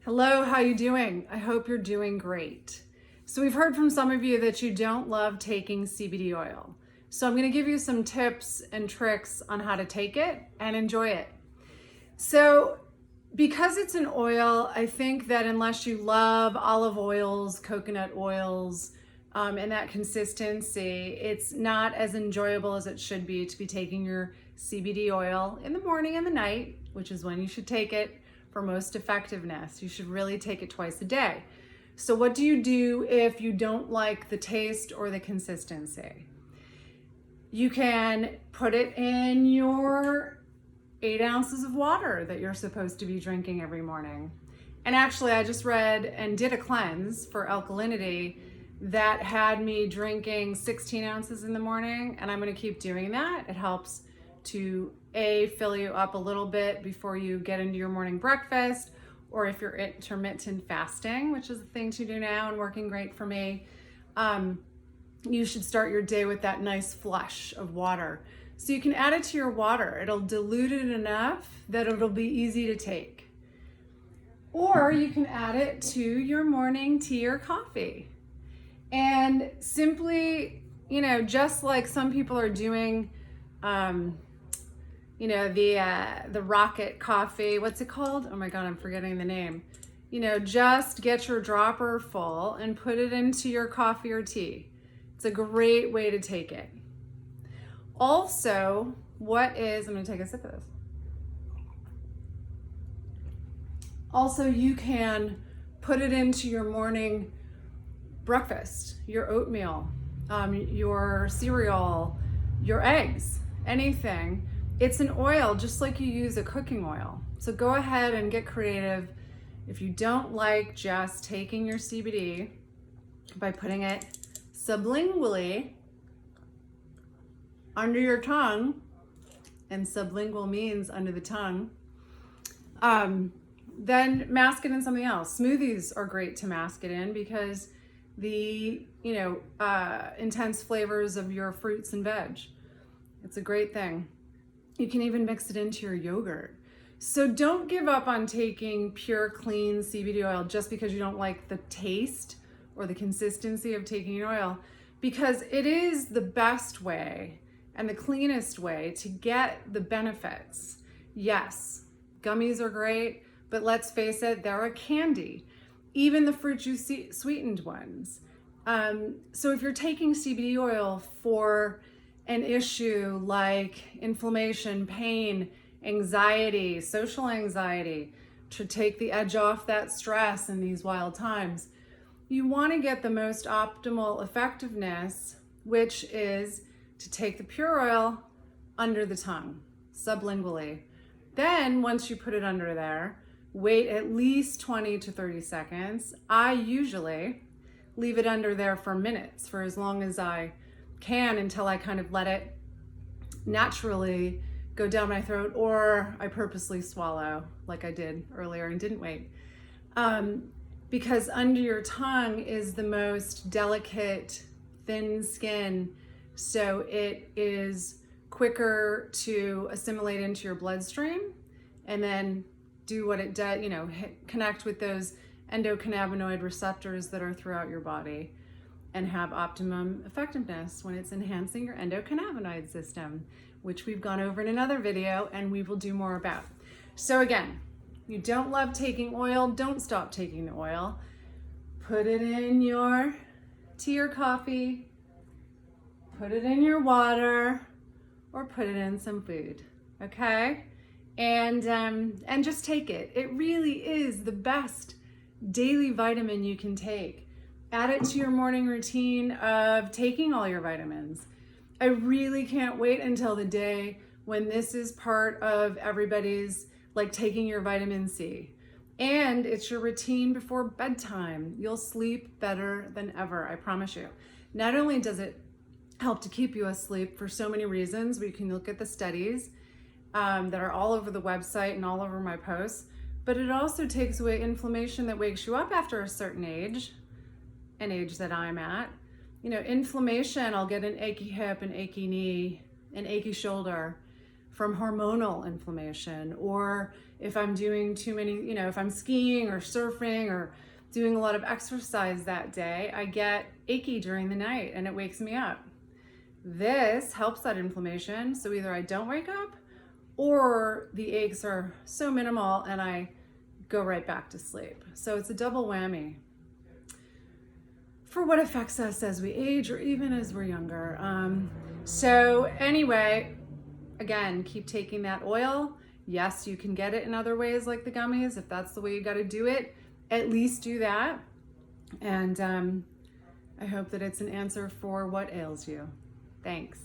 Hello, how you doing? I hope you're doing great. So we've heard from some of you that you don't love taking CBD oil. So I'm going to give you some tips and tricks on how to take it and enjoy it. So because it's an oil, I think that unless you love olive oils, coconut oils, and that consistency, it's not as enjoyable as it should be to be taking your CBD oil in the morning and the night, which is when you should take it for most effectiveness. You should really take it twice a day. So what do you do if you don't like the taste or the consistency? You can put it in your 8 ounces of water that you're supposed to be drinking every morning. And actually, I just read and did a cleanse for alkalinity that had me drinking 16 ounces in the morning, and I'm going to keep doing that. It helps to fill you up a little bit before you get into your morning breakfast, or if you're intermittent fasting, which is the thing to do now and working great for me, you should start your day with that nice flush of water. So you can add it to your water. It'll dilute it enough that it'll be easy to take. Or you can add it to your morning tea or coffee. And simply, just like some people are doing, the rocket coffee, what's it called? Oh my God, I'm forgetting the name. Just get your dropper full and put it into your coffee or tea. It's a great way to take it. Also, I'm gonna take a sip of this. Also, you can put it into your morning breakfast, your oatmeal, your cereal, your eggs, anything. It's an oil just like you use a cooking oil. So go ahead and get creative. If you don't like just taking your CBD by putting it sublingually under your tongue, and sublingual means under the tongue, then mask it in something else. Smoothies are great to mask it in because the intense flavors of your fruits and veg. It's a great thing. You can even mix it into your yogurt. So don't give up on taking pure, clean CBD oil just because you don't like the taste or the consistency of taking an oil, because it is the best way and the cleanest way to get the benefits. Yes, gummies are great, but let's face it, they're a candy. Even the fruit juice sweetened ones. So if you're taking CBD oil for an issue like inflammation, pain, anxiety, social anxiety, to take the edge off that stress in these wild times, you want to get the most optimal effectiveness, which is to take the pure oil under the tongue, sublingually. Then once you put it under there, wait at least 20 to 30 seconds. I usually leave it under there for minutes, for as long as I can, until I kind of let it naturally go down my throat, or I purposely swallow like I did earlier and didn't wait. Because under your tongue is the most delicate, thin skin, so it is quicker to assimilate into your bloodstream and then do what it does, connect with those endocannabinoid receptors that are throughout your body and have optimum effectiveness when it's enhancing your endocannabinoid system, which we've gone over in another video and we will do more about. So again, you don't love taking oil, don't stop taking the oil. Put it in your tea or coffee, put it in your water, or put it in some food, okay? And just take it. It really is the best daily vitamin you can take. Add it to your morning routine of taking all your vitamins. I really can't wait until the day when this is part of everybody's, like taking your vitamin C. And it's your routine before bedtime. You'll sleep better than ever, I promise you. Not only does it help to keep you asleep for so many reasons, we can look at the studies that are all over the website and all over my posts, but it also takes away inflammation that wakes you up after a certain age, an age that I'm at. Inflammation, I'll get an achy hip, an achy knee, an achy shoulder from hormonal inflammation, or if I'm doing too many, if I'm skiing or surfing or doing a lot of exercise that day, I get achy during the night and it wakes me up. This helps that inflammation. So either I don't wake up or the aches are so minimal and I go right back to sleep. So it's a double whammy for what affects us as we age or even as we're younger. So anyway, again, keep taking that oil. Yes, you can get it in other ways like the gummies. If that's the way you got to do it, at least do that. And I hope that it's an answer for what ails you. Thanks.